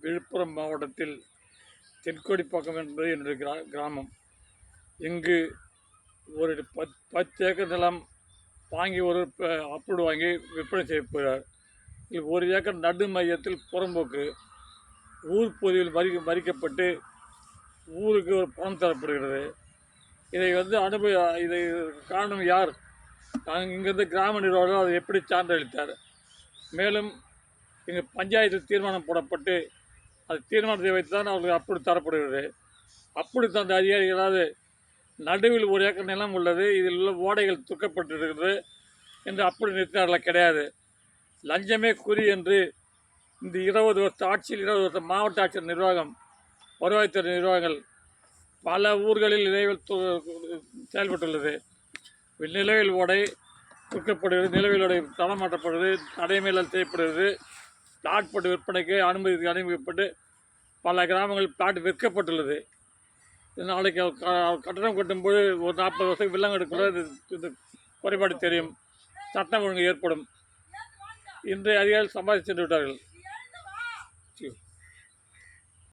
விழுப்புரம் மாவட்டத்தில் தென்கோடிப்பாக்கம் என்பது என்னுடைய கிராமம். இங்கு ஒரு 10 ஏக்கர் நிலம் வாங்கி ஒரு அப்ரூவ் வாங்கி விற்பனை செய்யப்படுகிறார். இது 1 ஏக்கர் நடு மையத்தில் புறம்போக்கு ஊர் பகுதியில் மறிக்கப்பட்டு ஊருக்கு ஒரு பணம் தரப்படுகிறது. இதை இதை காரணம் யார்? இங்கிருந்து கிராம நிர்வாகம் அதை எப்படி சான்றளித்தார்? மேலும் இங்கு பஞ்சாயத்து தீர்மானம் போடப்பட்டு அது தீர்மானத்தை வைத்து தான் அவர்களுக்கு அப்படி தரப்படுகிறது. அப்படி தந்த அதிகாரிகளாவது நடுவில் 1 ஏக்கர் நிலம் உள்ளது, இதில் உள்ள ஓடைகள் துக்கப்பட்டிருக்கிறது என்று அப்படி நிறுத்தினார்கள். கிடையாது. லஞ்சமே குறி என்று இந்த 20 வருஷ ஆட்சியில் 20 வருஷம் மாவட்ட ஆட்சியர் நிர்வாகம், வருவாய்த்துறை நிர்வாகங்கள் பல ஊர்களில் நிலவில் செயல்பட்டுள்ளது. நிலவில் ஓடை துக்கப்படுகிறது, நிலவில் ஓடை தடம் மாற்றப்படுகிறது, நடைமேலால் செய்யப்படுகிறது, பிளாட் போட்டு விற்பனைக்கு அனுமதிக்கப்பட்டு பல கிராமங்களில் பிளாட் விற்கப்பட்டுள்ளது. நாளைக்கு கட்டணம் கட்டும்போது ஒரு 40 வருஷம் வில்லங்க எடுக்கும்போது இந்த குறைபாடு தெரியும், சட்டம் ஒழுங்கு ஏற்படும். இன்றைய அதிகாரிகள் சம்பாதித்து சென்று விட்டார்கள்.